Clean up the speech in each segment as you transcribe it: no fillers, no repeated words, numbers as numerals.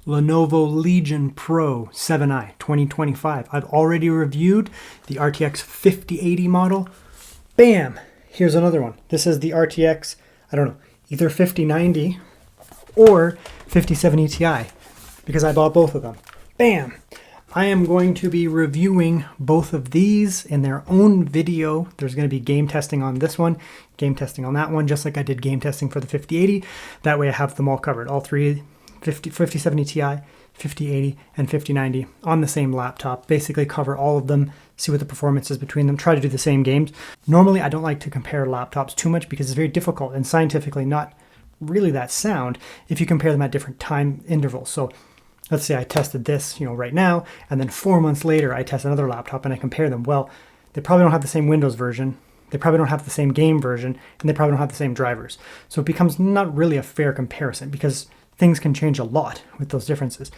Lenovo Legion Pro 7i 2025. I've already reviewed the RTX 5080 model. Bam! Here's another one. This is the RTX, I don't know, either 5090 or 5070 Ti, because I bought both of them. Bam! I am going to be reviewing both of these in their own video. There's going to be game testing on this one, game testing on that one, just like I did game testing for the 5080. That way I have them all covered, all three 5070 Ti, 5080, and 5090 on the same laptop. Basically cover all of them, see what the performance is between them, try to do the same games. Normally I don't like to compare laptops too much because it's very difficult and scientifically not really that sound if you compare them at different time intervals. So let's say I tested this, right now, and then 4 months later I test another laptop and I compare them. Well, they probably don't have the same Windows version, they probably don't have the same game version, and they probably don't have the same drivers. So it becomes not really a fair comparison because things can change a lot with those differences.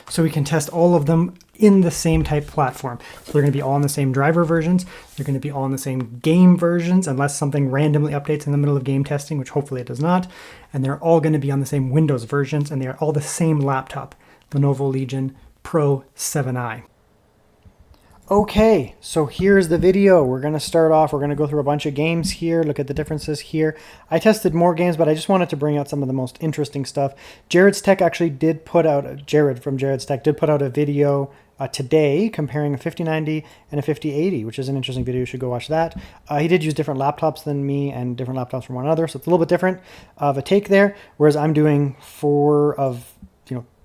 So we can test all of them in the same type platform. So they're going to be all in the same driver versions. They're going to be all in the same game versions, unless something randomly updates in the middle of game testing, which hopefully it does not. And they're all going to be on the same Windows versions, and they are all the same laptop, Lenovo Legion Pro 7i. Okay, so here's the video. We're going to start off. We're going to go through a bunch of games here, look at the differences here. I tested more games, but I just wanted to bring out some of the most interesting stuff. Jared's Tech actually did put out, Jared from Jared's Tech did put out a video today comparing a 5090 and a 5080, which is an interesting video. You should go watch that. He did use different laptops than me and different laptops from one another, so it's a little bit different of a take there, whereas I'm doing four of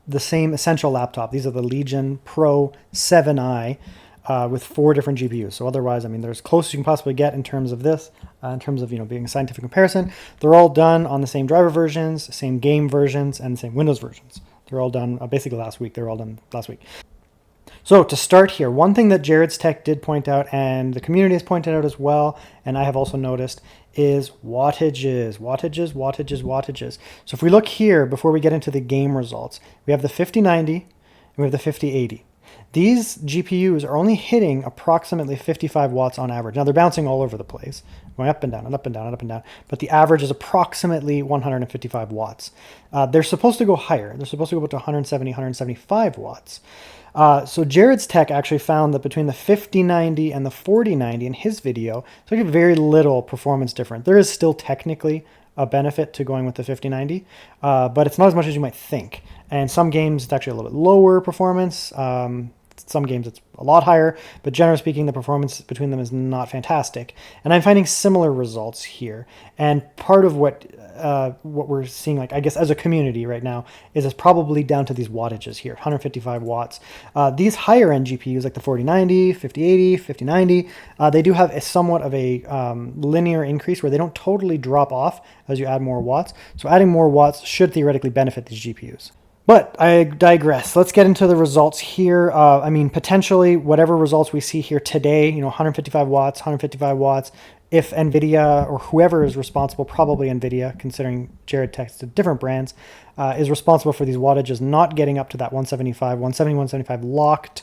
the same essential laptop. These are the Legion Pro 7i. With 4 different GPUs. So otherwise, they're as close as you can possibly get in terms of this, in terms of, being a scientific comparison. They're all done on the same driver versions, same game versions, and the same Windows versions. They're all done basically last week. They're all done last week. So to start here, one thing that Jared's Tech did point out, and the community has pointed out as well, and I have also noticed, is wattages. So if we look here, before we get into the game results, we have the 5090 and we have the 5080. These GPUs are only hitting approximately 55 watts on average. Now they're bouncing all over the place, going up and down and up and down and up and down, but the average is approximately 155 watts. They're supposed to go higher. They're supposed to go up to 170, 175 watts. So Jared's Tech actually found that between the 5090 and the 4090 in his video, so I get very little performance difference. There is still technically a benefit to going with the 5090, but it's not as much as you might think. And some games, it's actually a little bit lower performance. Some games it's a lot higher, but generally speaking, the performance between them is not fantastic. And I'm finding similar results here. And part of what we're seeing, I guess, as a community right now, is it's probably down to these wattages here, 155 watts. These higher end GPUs, like the 4090, 5080, 5090, they do have a somewhat of a linear increase where they don't totally drop off as you add more watts. So adding more watts should theoretically benefit these GPUs. But I digress. Let's get into the results here. Potentially whatever results we see here today, 155 watts, 155 watts, if Nvidia or whoever is responsible, probably Nvidia, considering Jared texted different brands, is responsible for these wattages not getting up to that 175, 170, 175 locked.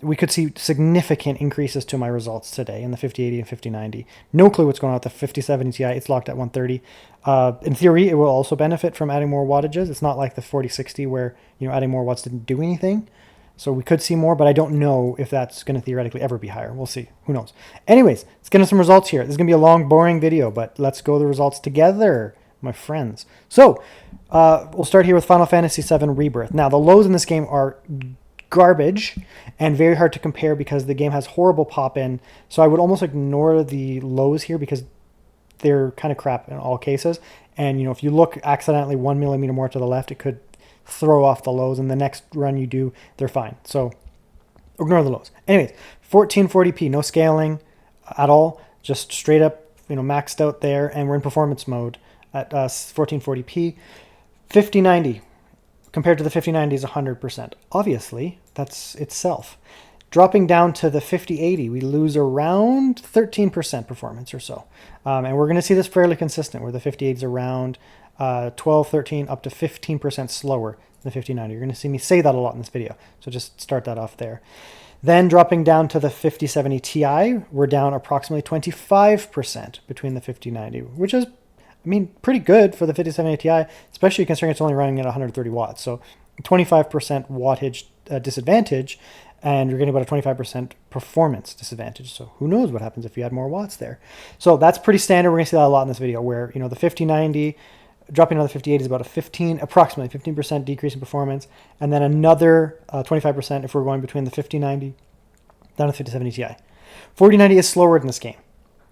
We could see significant increases to my results today in the 5080 and 5090. No clue what's going on with the 5070 Ti. It's locked at 130. In theory, it will also benefit from adding more wattages. It's not like the 4060 where adding more watts didn't do anything. So we could see more, but I don't know if that's going to theoretically ever be higher. We'll see. Who knows? Anyways, let's get into some results here. This is going to be a long, boring video, but let's go the results together, my friends. So we'll start here with Final Fantasy VII Rebirth. Now, the lows in this game are garbage and very hard to compare because the game has horrible pop-in. So I would almost ignore the lows here because they're kind of crap in all cases. And, if you look accidentally 1 millimeter more to the left, it could throw off the lows, and the next run you do, they're fine. So ignore the lows. Anyways, 1440p, no scaling at all, just straight up, maxed out there, and we're in performance mode at 1440p. 5090 compared to the 5090 is 100%. Obviously, that's itself. Dropping down to the 5080, we lose around 13% performance or so. And we're going to see this fairly consistent, where the 5080 is around 12, 13, up to 15% slower than the 5090. You're going to see me say that a lot in this video, so just start that off there. Then dropping down to the 5070 Ti, we're down approximately 25% between the 5090, which is I mean, pretty good for the 5070 Ti, especially considering it's only running at 130 watts. So 25% wattage disadvantage, and you're getting about a 25% performance disadvantage. So who knows what happens if you add more watts there. So that's pretty standard. We're going to see that a lot in this video, where the 5090 dropping down to the 5080 is about approximately 15% decrease in performance, and then another 25% if we're going between the 5090 down to the 5070 Ti. 4090 is slower in this game.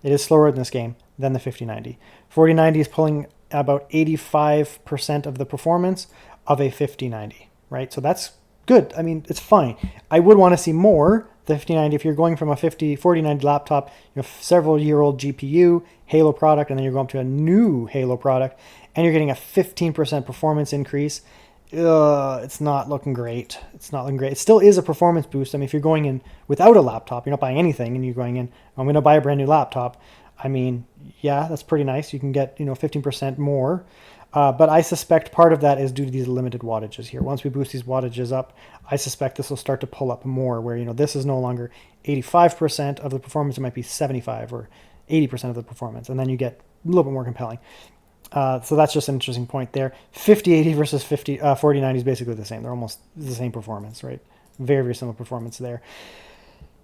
It is slower in this game than the 5090. 4090 is pulling about 85% of the performance of a 5090, right? So that's good. I mean, it's fine. I would want to see more. The 5090, if you're going from a 4090 laptop, several-year-old GPU, Halo product, and then you're going to a new Halo product, and you're getting a 15% performance increase, it's not looking great. It's not looking great. It still is a performance boost. I mean, if you're going in without a laptop, you're not buying anything, and you're going in, I'm going to buy a brand new laptop. I mean, yeah, that's pretty nice. You can get 15% more. But I suspect part of that is due to these limited wattages here. Once we boost these wattages up, I suspect this will start to pull up more, where this is no longer 85% of the performance. It might be 75 or 80% of the performance, and then you get a little bit more compelling. So that's just an interesting point there. 5080 versus 4090 is basically the same. They're almost the same performance, right? Very, very similar performance there.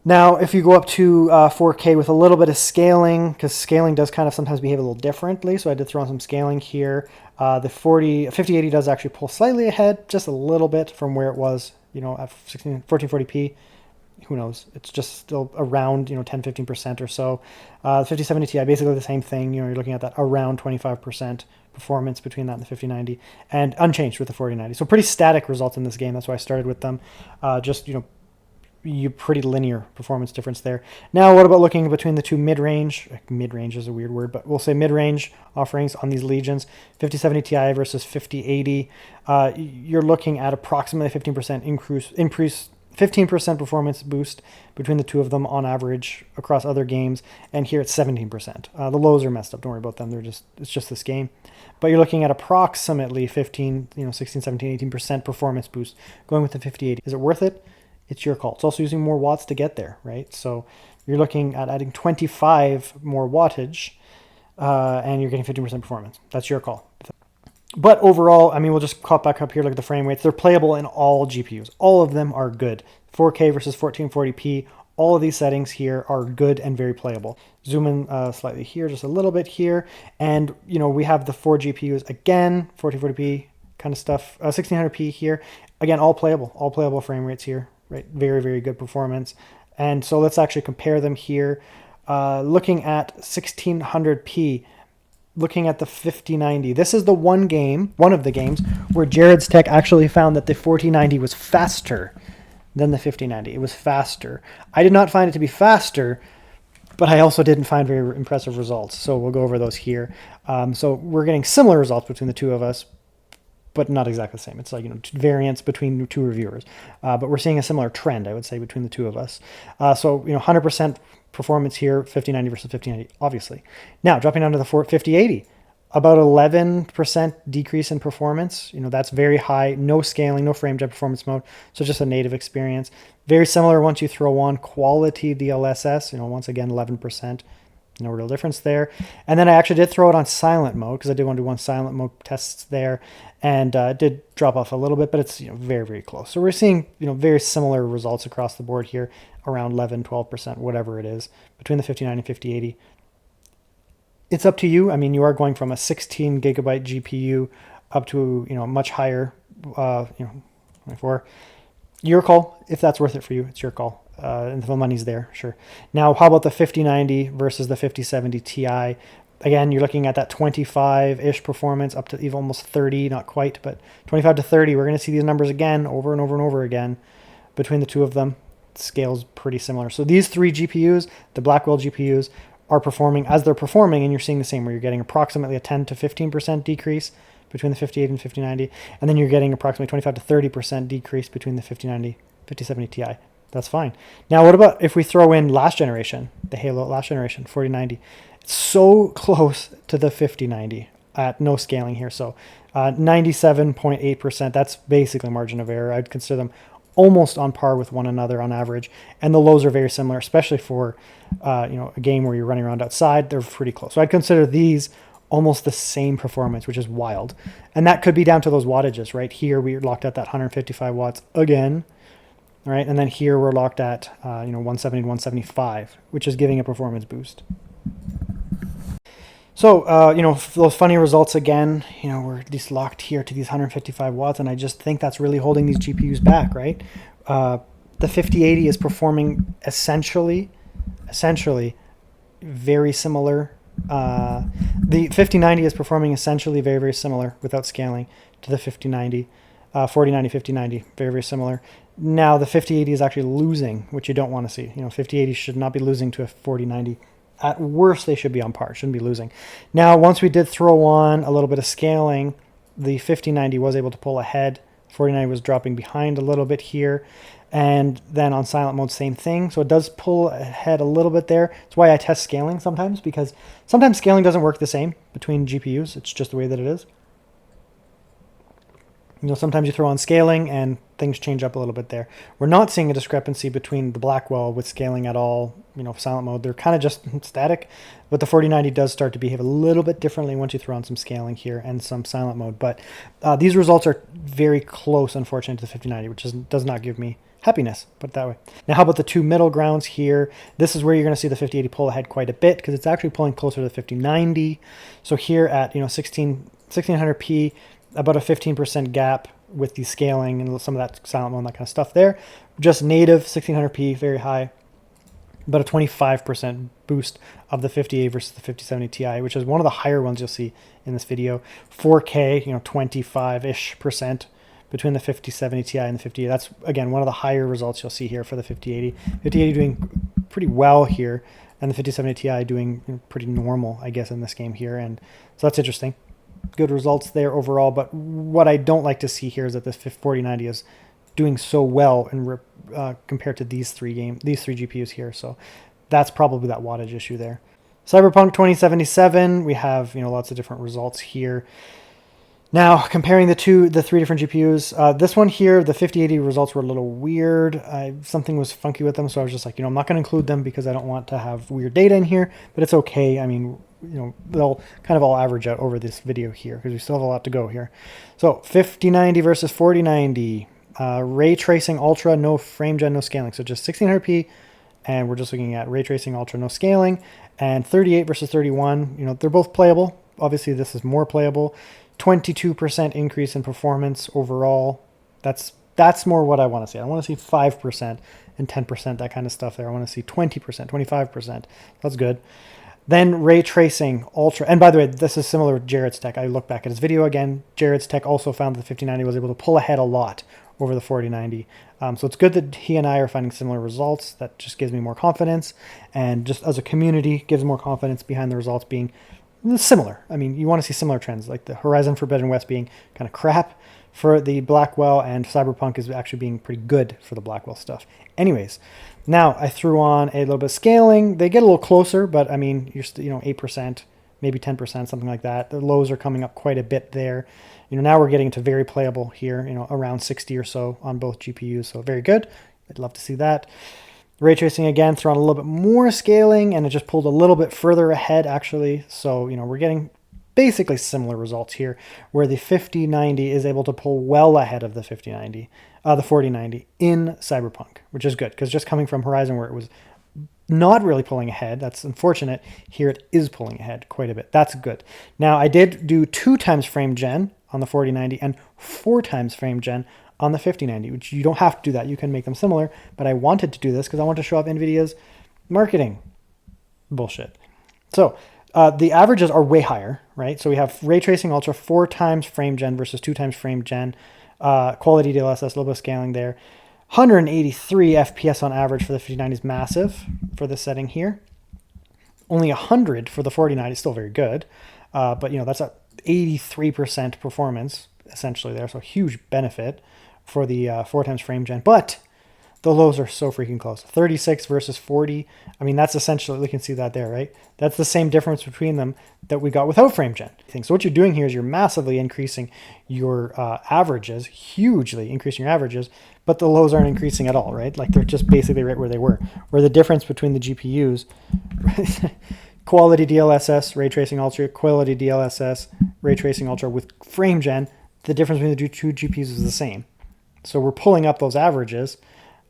Now, if you go up to 4K with a little bit of scaling, because scaling does kind of sometimes behave a little differently, so I did throw in some scaling here. The 5080 does actually pull slightly ahead, just a little bit from where it was, at 1440p. Who knows? It's just still around 10-15% or so. The 5070 Ti, basically the same thing. You're looking at that around 25% performance between that and the 5090, and unchanged with the 4090. So pretty static results in this game. That's why I started with them. You pretty linear performance difference there. Now, what about looking between the two mid-range? Mid-range is a weird word, but we'll say mid-range offerings on these Legions. 5070 Ti versus 5080. You're looking at approximately 15% increase 15% performance boost between the two of them on average across other games, and here it's 17%. The lows are messed up. Don't worry about them. It's just this game. But you're looking at approximately 15, 16, 17, 18% performance boost going with the 5080. Is it worth it? It's your call. It's also using more watts to get there, right? So you're looking at adding 25 more wattage, and you're getting 15% performance. That's your call. But overall, I mean, we'll just pop back up here, look at the frame rates. They're playable in all GPUs. All of them are good. 4K versus 1440p. All of these settings here are good and very playable. Zoom in slightly here, just a little bit here. And, we have the 4 GPUs again, 1440p kind of stuff, 1600p here. Again, all playable frame rates here, right? Very, very good performance. And so let's actually compare them here. Looking at 1600p, looking at the 5090. This is one of the games where Jared's Tech actually found that the 4090 was faster than the 5090. It was faster. I did not find it to be faster, but I also didn't find very impressive results. So we'll go over those here. So we're getting similar results between the two of us, but not exactly the same. It's like, variance between two reviewers. But we're seeing a similar trend, I would say, between the two of us. So, 100% performance here, 5090 versus 5090, obviously. Now, dropping down to the 5080, about 11% decrease in performance. That's very high. No scaling, no frame jet performance mode. So just a native experience. Very similar once you throw on quality DLSS. Once again, 11%. No real difference there. And then I actually did throw it on silent mode because I did want to do one silent mode tests there, and it did drop off a little bit, but it's very, very close. So we're seeing very similar results across the board here, around 11, 12%, whatever it is, between the 59 and 5080. It's up to you. I mean, you are going from a 16 gigabyte GPU up to much higher, 24. Your call. If that's worth it for you, it's your call. And the money's there, sure. Now, how about the 5090 versus the 5070 Ti? Again, you're looking at that 25-ish performance up to even almost 30, not quite, but 25 to 30. We're going to see these numbers again over and over and over again between the two of them. Scale's pretty similar. So these three GPUs, the Blackwell GPUs, are performing as they're performing, and you're seeing the same, where you're getting approximately a 10 to 15% decrease between the 5080 and 5090, and then you're getting approximately 25 to 30% decrease between the 5090, 5070 Ti. That's fine. Now, what about if we throw in last generation, the Halo last generation, 4090? It's so close to the 5090 at no scaling here. So 97.8%, that's basically margin of error. I'd consider them almost on par with one another on average. And the lows are very similar, especially for a game where you're running around outside. They're pretty close. So I'd consider these almost the same performance, which is wild. And that could be down to those wattages, right? Here we're locked at that 155 watts again, right? And then here we're locked at 170 to 175, which is giving a performance boost. So, those funny results again, we're at least locked here to these 155 watts, and I just think that's really holding these GPUs back, right? The 5080 is performing essentially very similar. The 5090 is performing essentially very, very similar without scaling to the 5090, 4090, 5090, very, very similar. Now the 5080 is actually losing, which you don't want to see. 5080 should not be losing to a 4090. At worst, they should be on par, shouldn't be losing. Now, once we did throw on a little bit of scaling, the 5090 was able to pull ahead. 4090 was dropping behind a little bit here. And then on silent mode, same thing. So it does pull ahead a little bit there. That's why I test scaling sometimes, because sometimes scaling doesn't work the same between GPUs. It's just the way that it is. Sometimes you throw on scaling and things change up a little bit there. We're not seeing a discrepancy between the Blackwell with scaling at all. Silent mode, they're kind of just static, but the 4090 does start to behave a little bit differently once you throw on some scaling here and some silent mode. But these results are very close, unfortunately, to the 5090, which does not give me happiness, put it that way. Now, how about the two middle grounds here? This is where you're going to see the 5080 pull ahead quite a bit, because it's actually pulling closer to the 5090. So here at 1600p, about a 15% gap with the scaling and some of that silent mode and that kind of stuff there. Just native 1600p, very high, about a 25% boost of the 5080 versus the 5070 Ti, which is one of the higher ones you'll see in this video. 4K, 25-ish percent between the 5070 Ti and the 5080. That's, again, one of the higher results you'll see here for the 5080. 5080 doing pretty well here, and the 5070 Ti doing pretty normal, I guess, in this game here. And so that's interesting. Good results there overall, but what I don't like to see here is that this 4090 is doing so well in compared to these three GPUs here. So that's probably that wattage issue there. Cyberpunk 2077, we have lots of different results here. Now, comparing the three different GPUs, this one here, the 5080 results were a little weird. Something was funky with them, so I was just like, I'm not going to include them because I don't want to have weird data in here, but it's okay. I mean, they'll kind of all average out over this video here because we still have a lot to go here. So 5090 versus 4090, ray tracing ultra, no frame gen, no scaling. So just 1600p, and we're just looking at ray tracing ultra, no scaling, and 38 versus 31. They're both playable. Obviously, this is more playable. 22% increase in performance overall. That's more what I want to see. I want to see 5% and 10%, that kind of stuff there. I want to see 20%, 25%. That's good. Then ray tracing ultra. And by the way, this is similar with Jared's tech. I look back at his video again. Jared's tech also found that the 5090 was able to pull ahead a lot over the 4090. So it's good that he and I are finding similar results. That just gives me more confidence. And just as a community, gives more confidence behind the results being similar. I mean, you want to see similar trends, like the Horizon Forbidden West being kind of crap for the Blackwell, and Cyberpunk is actually being pretty good for the Blackwell stuff. Anyways, now I threw on a little bit of scaling. They get a little closer, but I mean, you're still, 8%, maybe 10%, something like that. The lows are coming up quite a bit there. Now we're getting to very playable here, around 60 or so on both GPUs. So very good. I'd love to see that. Ray tracing again, throw on a little bit more scaling, and it just pulled a little bit further ahead actually. So, we're getting basically similar results here, where the 5090 is able to pull well ahead of the 4090 in Cyberpunk, which is good, because just coming from Horizon where it was not really pulling ahead, that's unfortunate. Here it is pulling ahead quite a bit. That's good. Now, I did do 2 times frame gen on the 4090 and 4 times frame gen on the 5090, which you don't have to do that. You can make them similar, but I wanted to do this because I want to show off NVIDIA's marketing bullshit. So the averages are way higher, right? So we have ray tracing ultra 4 times frame gen versus 2 times frame gen, quality DLSS, a little bit of scaling there. 183 FPS on average for the 5090 is massive for this setting here. Only 100 for the 4090 is still very good, but that's a 83% performance essentially there, so huge benefit for the 4 times frame gen. But the lows are so freaking close. 36 versus 40. I mean, that's essentially, we can see that there, right? That's the same difference between them that we got without frame gen. So what you're doing here is you're massively increasing your averages, hugely increasing your averages, but the lows aren't increasing at all, right? Like they're just basically right where they were. Where the difference between the GPUs, Quality DLSS, Ray Tracing Ultra, Quality DLSS, Ray Tracing Ultra with frame gen, the difference between the two GPUs is the same. So we're pulling up those averages,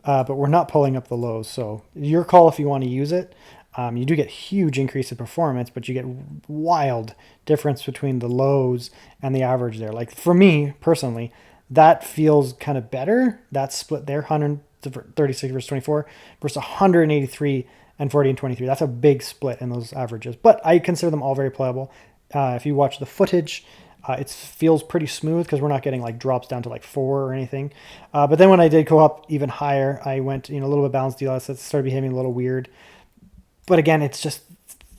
but we're not pulling up the lows. So your call if you want to use it. You do get huge increase in performance, but you get wild difference between the lows and the average there. Like for me personally, that feels kind of better. That split there, 136 versus 24 versus 183 and 40 and 23. That's a big split in those averages, but I consider them all very playable. If you watch the footage, it feels pretty smooth because we're not getting like drops down to like 4 or anything. But then when I did go up even higher, I went, a little bit balanced DLSS. It started behaving a little weird. But again, it's just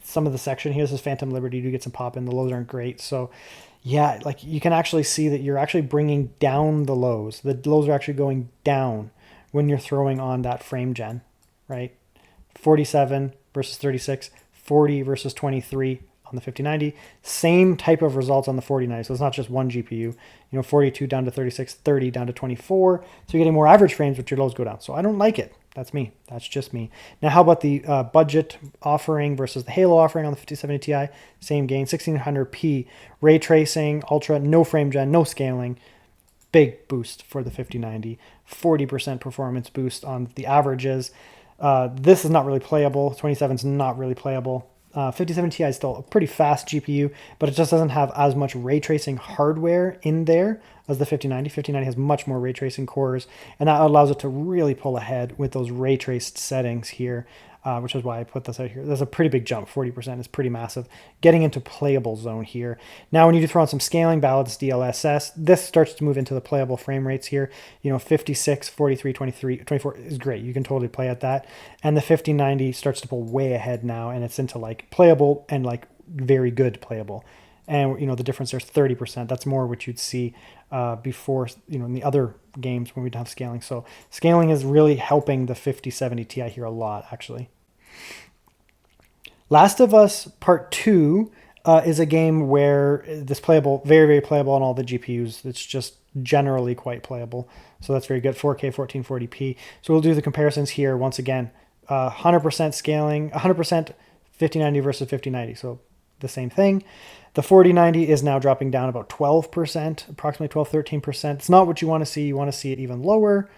some of the section here. This is Phantom Liberty. You do get some pop in. The lows aren't great. So yeah, like you can actually see that you're actually bringing down the lows. The lows are actually going down when you're throwing on that frame gen, right? 47 versus 36, 40 versus 23 on the 5090. Same type of results on the 4090. So it's not just one GPU, 42 down to 36, 30 down to 24. So you're getting more average frames, but your lows go down. So I don't like it. That's me. That's just me. Now, how about the budget offering versus the Halo offering on the 5070 Ti? Same gain, 1600p, ray tracing, ultra, no frame gen, no scaling. Big boost for the 5090. 40% performance boost on the averages. This is not really playable. 27 is not really playable. 5070 Ti is still a pretty fast GPU, but it just doesn't have as much ray tracing hardware in there as the 5090. 5090 has much more ray tracing cores, and that allows it to really pull ahead with those ray traced settings here, which is why I put this out here. There's a pretty big jump. 40% is pretty massive. Getting into playable zone here. Now, when you throw on some scaling, balanced DLSS, this starts to move into the playable frame rates here. 56, 43, 23, 24 is great. You can totally play at that. And the 5090 starts to pull way ahead now, and it's into like playable and like very good playable. And the difference there's 30%. That's more what you'd see before, in the other games when we'd have scaling. So scaling is really helping the 5070 Ti here a lot, actually. Last of Us Part 2 is a game where this playable, very, very playable on all the GPUs. It's just generally quite playable. So that's very good. 4K, 1440p. So we'll do the comparisons here once again. 100% scaling, 100% 5090 versus 5090. So the same thing. The 4090 is now dropping down about 12%, approximately 12, 13%. It's not what you want to see. You want to see it even lower.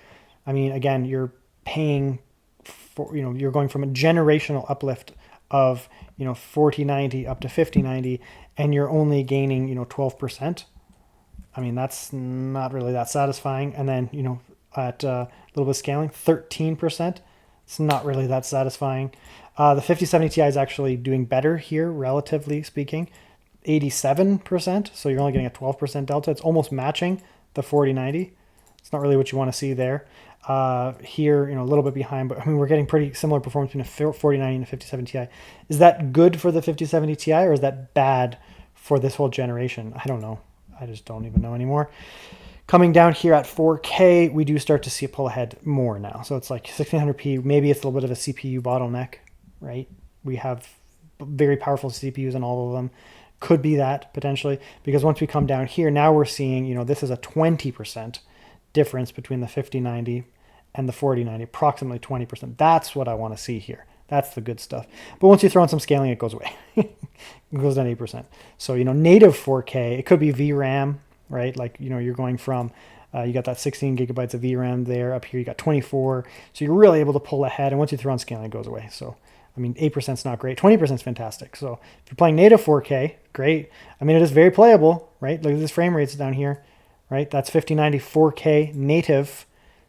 I mean, again, you're paying for, you're going from a generational uplift of 4090 up to 5090, and you're only gaining 12%. I mean, that's not really that satisfying. And then at a little bit of scaling, 13%. It's not really that satisfying. The 5070 Ti is actually doing better here, relatively speaking, 87%. So you're only getting a 12% delta. It's almost matching the 4090. It's not really what you want to see there. Here, a little bit behind, but I mean, we're getting pretty similar performance between a 4090 and a 5070 Ti. Is that good for the 5070 Ti, or is that bad for this whole generation? I don't know. I just don't even know anymore. Coming down here at 4K, we do start to see it pull ahead more now. So it's like 1600p. Maybe it's a little bit of a CPU bottleneck, right? We have very powerful CPUs in all of them. Could be that potentially, because once we come down here, now we're seeing, this is a 20% difference between the 5090 and the 4090, approximately 20%. That's what I want to see here. That's the good stuff. But once you throw in some scaling, it goes away. It goes down 8%. So, native 4K, it could be VRAM, right? Like, you're going from, you got that 16 gigabytes of VRAM there. Up here, you got 24. So you're really able to pull ahead. And once you throw on scaling, it goes away. So, I mean, 8% is not great. 20% is fantastic. So if you're playing native 4K, great. I mean, it is very playable, right? Look at this frame rates down here, right? That's 5090 4K native,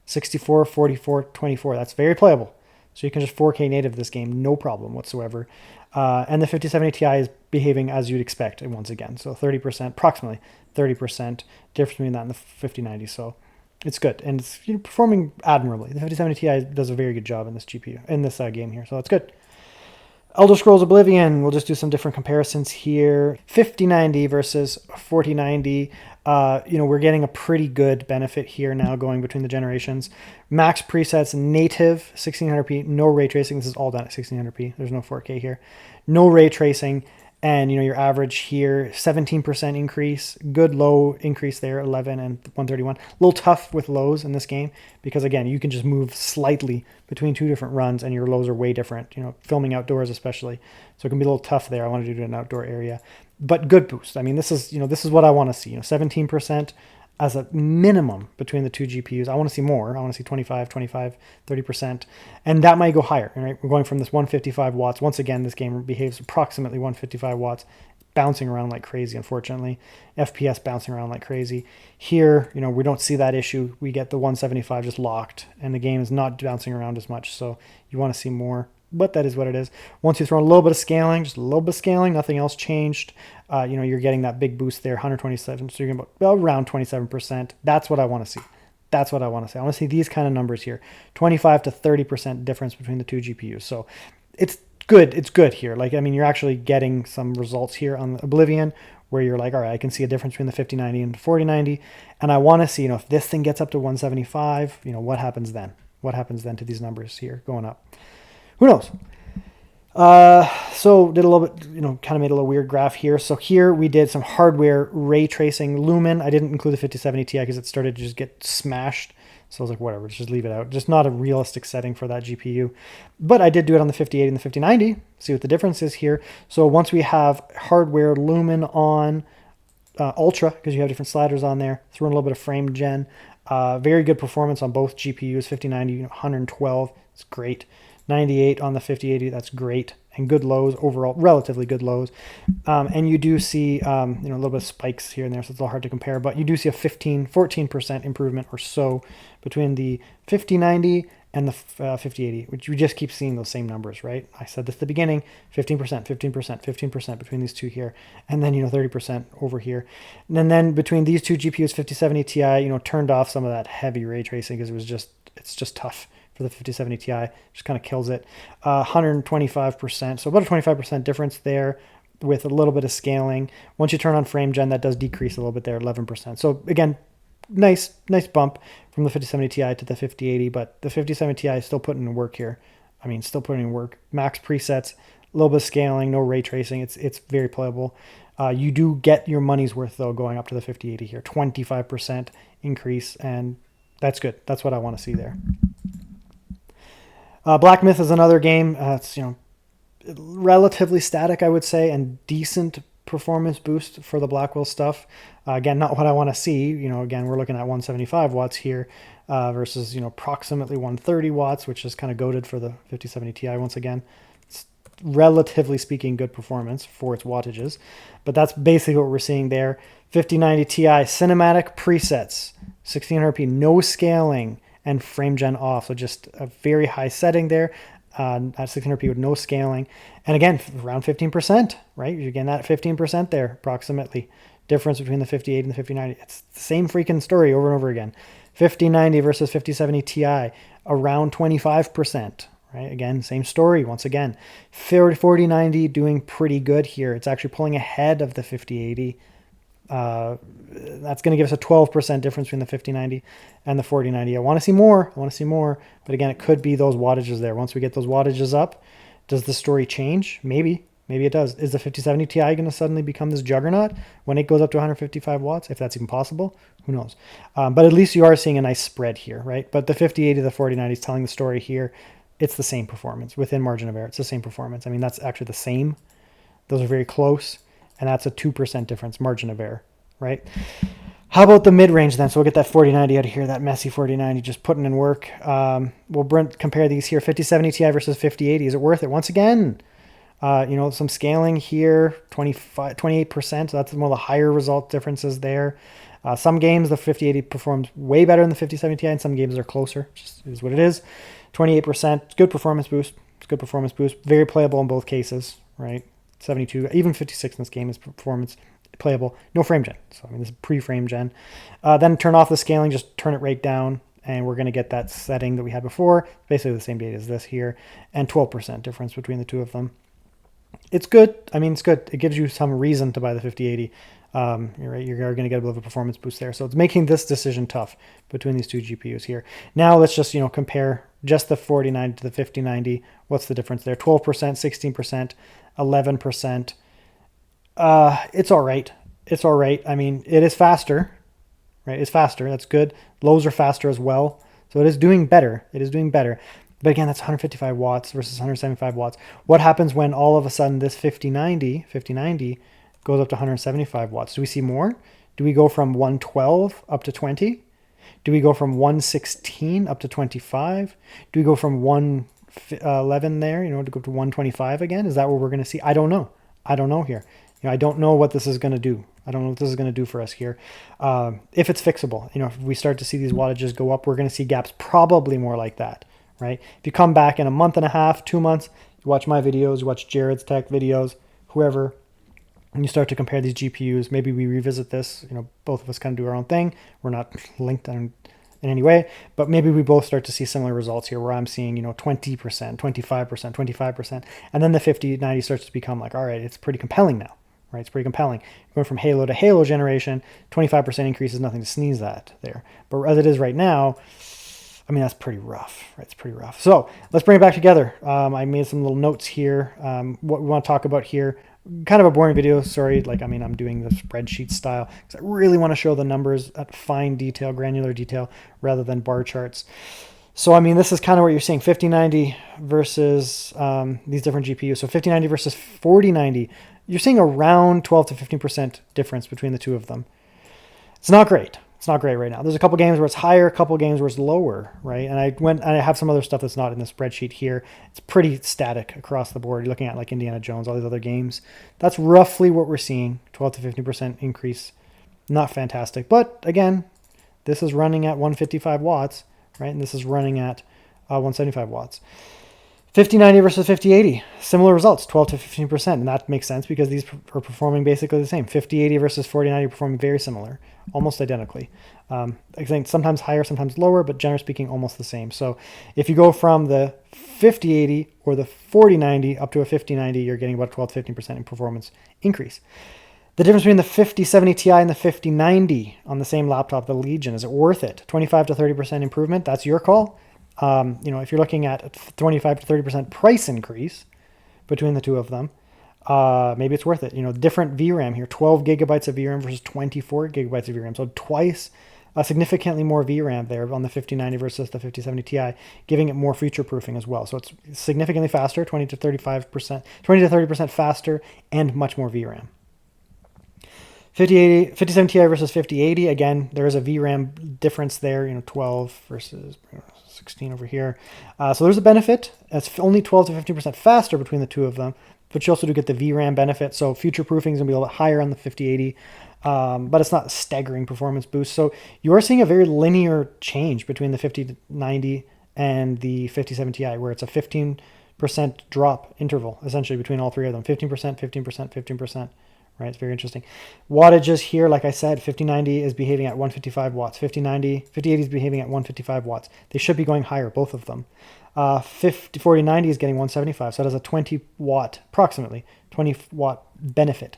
64, 44, 24. That's very playable. So you can just 4K native this game, no problem whatsoever. And the 5070 Ti is behaving as you'd expect once again. So 30%, approximately 30% difference between that and the 5090. So it's good. And it's performing admirably. The 5070 Ti does a very good job in this GPU, in this game here. So that's good. Elder Scrolls Oblivion, we'll just do some different comparisons here. 5090 versus 4090. We're getting a pretty good benefit here now going between the generations. Max presets, native, 1600p, no ray tracing. This is all done at 1600p. There's no 4K here. No ray tracing. And, your average here, 17% increase, good low increase there, 11 and 131. A little tough with lows in this game because, again, you can just move slightly between two different runs and your lows are way different, filming outdoors especially. So it can be a little tough there. I want to do it in an outdoor area. But good boost. I mean, this is what I want to see. 17% as a minimum between the two GPUs. I want to see more. I want to see 25, 30%. And that might go higher, right? We're going from this 155 watts. Once again, this game behaves approximately 155 watts, bouncing around like crazy, unfortunately. FPS bouncing around like crazy. Here, we don't see that issue. We get the 175 just locked, and the game is not bouncing around as much. So you want to see more. But that is what it is. Once you throw in a little bit of scaling, just a little bit of scaling, nothing else changed. You're getting that big boost there, 127. So you're going to around 27%. That's what I want to see. That's what I want to see. I want to see these kind of numbers here, 25 to 30% difference between the two GPUs. So it's good. It's good here. You're actually getting some results here on Oblivion where you're like, all right, I can see a difference between the 5090 and the 4090. And I want to see, if this thing gets up to 175, what happens then? What happens then to these numbers here going up? Who knows? So did a little bit, kind of made a little weird graph here. So here we did some hardware ray tracing lumen. I didn't include the 5070 Ti because it started to just get smashed. So I was like, whatever, just leave it out. Just not a realistic setting for that GPU. But I did do it on the 5080 and the 5090. See what the difference is here. So once we have hardware lumen on Ultra, because you have different sliders on there, threw in a little bit of frame gen. Very good performance on both GPUs, 5090, 112. It's great. 98 on the 5080, that's great, and good lows overall, relatively good lows. And you do see a little bit of spikes here and there, so it's a little hard to compare, but you do see a 14% improvement or so between the 5090 and the 5080, which we just keep seeing those same numbers, right? I said this at the beginning, 15%, 15%, 15% between these two here, and then 30% over here. And then between these two GPUs, 5070 Ti, turned off some of that heavy ray tracing because it's just tough. For the 5070 Ti, just kind of kills it. 125%, so about a 25% difference there with a little bit of scaling. Once you turn on frame gen, that does decrease a little bit there, 11%. So again, nice bump from the 5070 Ti to the 5080, but the 5070 Ti is still putting in work here. I mean, still putting in work. Max presets, a little bit of scaling, no ray tracing. It's very playable. You do get your money's worth though going up to the 5080 here, 25% increase, and that's good. That's what I want to see there. Black Myth is another game. It's relatively static, I would say, and decent performance boost for the Blackwell stuff. Again, not what I want to see. Again, we're looking at 175 watts here versus approximately 130 watts, which is kind of goated for the 5070 Ti. Once again, it's relatively speaking good performance for its wattages, but that's basically what we're seeing there. 5090 Ti cinematic presets, 1600p, no scaling, and frame gen off. So just a very high setting there at 600p with no scaling. And again, around 15%, right? You're getting that 15% there approximately. Difference between the 58 and the 5090. It's the same freaking story over and over again. 5090 versus 5070 Ti, around 25%, right? Again, same story once again. 4090 doing pretty good here. It's actually pulling ahead of the 5080. That's going to give us a 12% difference between the 5090 and the 4090. I want to see more. But again, it could be those wattages there. Once we get those wattages up, does the story change? Maybe it does. Is the 5070 Ti going to suddenly become this juggernaut when it goes up to 155 watts? If that's even possible, who knows? But at least you are seeing a nice spread here, right? But the 5080 to the 4090 is telling the story here. It's the same performance within margin of error. It's the same performance. I mean, that's actually the same. Those are very close. And that's a 2% difference margin of error, right? How about the mid-range then? So we'll get that 4090 out of here, that messy 4090 just putting in work. We'll compare these here, 5070 Ti versus 5080. Is it worth it? Once again, some scaling here, 28%. So that's one of the higher result differences there. Some games, the 5080 performs way better than the 5070 Ti, and some games are closer. Just is what it is. 28%, good performance boost. It's good performance boost. Very playable in both cases, right? 72, even 56 in this game is performance playable. No frame gen. So, I mean, this is pre-frame gen. Then turn off the scaling, just turn it right down, and we're going to get that setting that we had before. Basically the same data as this here, and 12% difference between the two of them. It's good. I mean, it's good. It gives you some reason to buy the 5080. You're right. You're going to get a bit of a performance boost there. So it's making this decision tough between these two GPUs here. Now let's just, compare just the 4090 to the 5090. What's the difference there? 12%, 16%, 11%. It's all right. It's all right. I mean, it is faster, right? It's faster. That's good. Lows are faster as well. So it is doing better. It is doing better. But again, that's 155 watts versus 175 watts. What happens when all of a sudden this 5090 goes up to 175 watts? Do we see more? Do we go from 112 up to 20? Do we go from 116 up to 25? Do we go from 111 there, to go to 125 again? Is that what we're going to see? I don't know. I don't know here. I don't know what this is going to do. I don't know what this is going to do for us here. If it's fixable, if we start to see these wattages go up, we're going to see gaps probably more like that, right? If you come back in a month and a half, 2 months, you watch my videos, you watch Jared's tech videos, whoever, and you start to compare these GPUs, maybe we revisit this, both of us kind of do our own thing. We're not linked in any way, but maybe we both start to see similar results here where I'm seeing, 20%, 25%, 25%, and then the 5090 starts to become like, all right, it's pretty compelling now, right? It's pretty compelling. Going from Halo to Halo generation, 25% increase is nothing to sneeze at there. But as it is right now, I mean, that's pretty rough, right? It's pretty rough. So let's bring it back together. I made some little notes here. What we want to talk about here, kind of a boring video. Sorry. I'm doing the spreadsheet style because I really want to show the numbers at fine detail, granular detail, rather than bar charts. So, this is kind of what you're seeing, 5090 versus these different GPUs. So 5090 versus 4090, you're seeing around 12 to 15% difference between the two of them. It's not great. It's not great right now. There's a couple games where it's higher, a couple games where it's lower, right? And I have some other stuff that's not in the spreadsheet here. It's pretty static across the board. You're looking at like Indiana Jones, all these other games. That's roughly what we're seeing, 12 to 15% increase. Not fantastic. But again, this is running at 155 watts, right? And this is running at 175 watts. 5090 versus 5080, similar results, 12 to 15%. And that makes sense because these are performing basically the same. 5080 versus 4090 performing very similar, almost identically. I think sometimes higher, sometimes lower, but generally speaking, almost the same. So if you go from the 5080 or the 4090 up to a 5090, you're getting about 12 to 15% in performance increase. The difference between the 5070 Ti and the 5090 on the same laptop, the Legion, is it worth it? 25 to 30% improvement, that's your call. If you're looking at a 25 to 30% price increase between the two of them, maybe it's worth it. Different VRAM here, 12 gigabytes of VRAM versus 24 gigabytes of VRAM. So twice, significantly more VRAM there on the 5090 versus the 5070 Ti, giving it more future proofing as well. So it's significantly faster, 20 to 30% faster, and much more VRAM. 5070 Ti versus 5080, again, there is a VRAM difference there, 12 versus 16 over here. So there's a benefit. It's only 12 to 15% faster between the two of them, but you also do get the VRAM benefit. So future proofing is going to be a little bit higher on the 5080, but it's not a staggering performance boost. So you are seeing a very linear change between the 5090 and the 5070 Ti, where it's a 15% drop interval, essentially, between all three of them. 15%, 15%, 15%. Right, it's very interesting. Wattages here, like I said, 5090 is behaving at 155 watts. 5080 is behaving at 155 watts. They should be going higher, both of them. 4090 is getting 175, so it has a 20 watt, approximately 20 watt benefit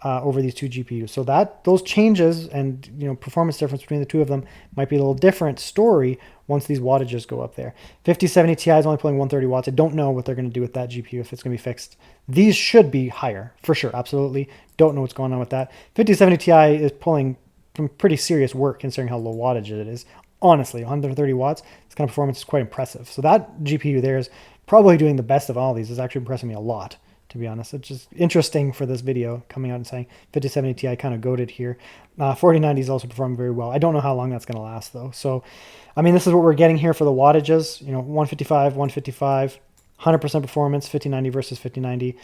over these two GPUs. So those changes and performance difference between the two of them might be a little different story once these wattages go up there. 5070 Ti is only pulling 130 watts. I don't know what they're going to do with that GPU, if it's going to be fixed. These should be higher, for sure, absolutely. Don't know what's going on with that. 5070 Ti is pulling some pretty serious work considering how low wattage it is. Honestly, 130 watts, this kind of performance is quite impressive. So that GPU there is probably doing the best of all these. It's actually impressing me a lot, to be honest. It's just interesting for this video coming out and saying 5070 Ti kind of goated here. 4090 is also performing very well. I don't know how long that's going to last though. So, this is what we're getting here for the wattages. 155, 100% performance, 5090 versus 5090.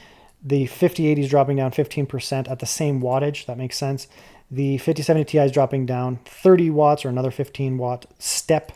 The 5080 is dropping down 15% at the same wattage. That makes sense. The 5070 Ti is dropping down 30 watts or another 15 watt step,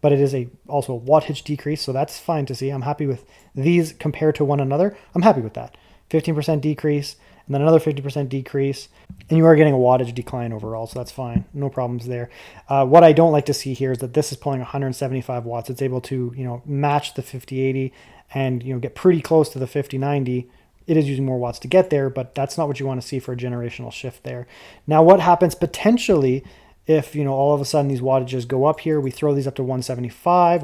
but it is also a wattage decrease, so that's fine to see. I'm happy with these compared to one another. I'm happy with that. 15% decrease, and then another 50% decrease, and you are getting a wattage decline overall, so that's fine. No problems there. What I don't like to see here is that this is pulling 175 watts. It's able to match the 5080 and get pretty close to the 5090. It is using more watts to get there, but that's not what you want to see for a generational shift there. Now, what happens potentially if, all of a sudden these wattages go up here, we throw these up to 175,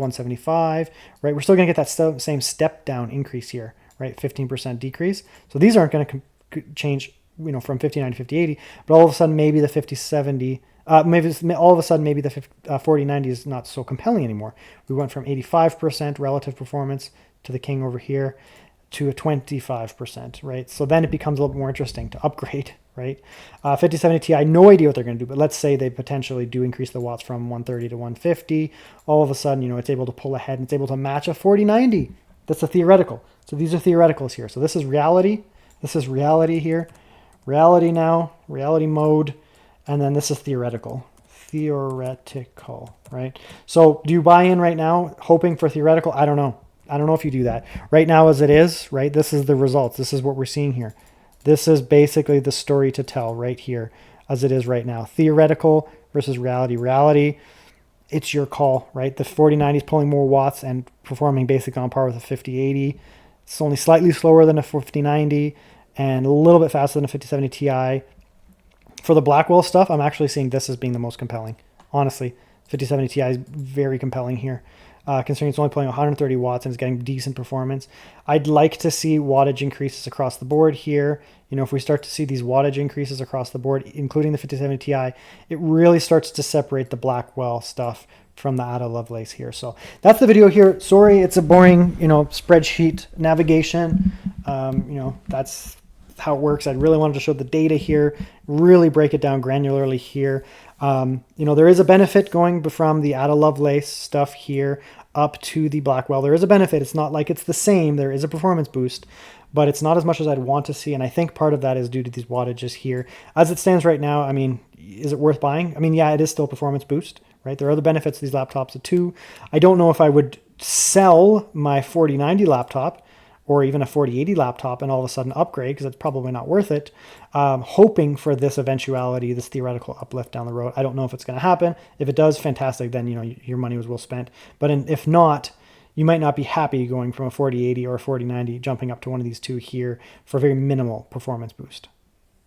right? We're still going to get that same step down increase here, right? 15% decrease. So these aren't going to change from 5090 to 5080, but all of a sudden maybe the 5070, maybe the 4090 is not so compelling anymore. We went from 85% relative performance to the king over here to a 25%, right? So then it becomes a little bit more interesting to upgrade, right? 5070 Ti, no idea what they're going to do, but let's say they potentially do increase the watts from 130 to 150. All of a sudden, it's able to pull ahead and it's able to match a 4090. That's a theoretical. So these are theoreticals here. So this is reality. This is reality here. Reality now, reality mode. And then this is theoretical. Theoretical, right? So do you buy in right now hoping for theoretical? I don't know. I don't know if you do that. Right now as it is, right, this is the results. This is what we're seeing here. This is basically the story to tell right here as it is right now. Theoretical versus reality. Reality, it's your call, right? The 4090 is pulling more watts and performing basically on par with a 5080. It's only slightly slower than a 5090 and a little bit faster than a 5070 Ti. For the Blackwell stuff, I'm actually seeing this as being the most compelling. Honestly, 5070 Ti is very compelling here. Considering it's only pulling 130 watts and it's getting decent performance. I'd like to see wattage increases across the board here. If we start to see these wattage increases across the board, including the 5070 Ti, it really starts to separate the Blackwell stuff from the Ada Lovelace here. So that's the video here. Sorry, it's a boring, spreadsheet navigation. That's how it works. I really wanted to show the data here, really break it down granularly here. There is a benefit going from the Ada Lovelace stuff here up to the Blackwell. There is a benefit. It's not like it's the same. There is a performance boost, but it's not as much as I'd want to see. And I think part of that is due to these wattages here. As it stands right now, is it worth buying? Yeah, it is still a performance boost, right? There are other benefits to these laptops too. I don't know if I would sell my 4090 laptop or even a 4080 laptop and all of a sudden upgrade, because it's probably not worth it, hoping for this eventuality, this theoretical uplift down the road. I don't know if it's going to happen. If it does, fantastic, then your money was well spent. But if not, you might not be happy going from a 4080 or a 4090 jumping up to one of these two here for a very minimal performance boost.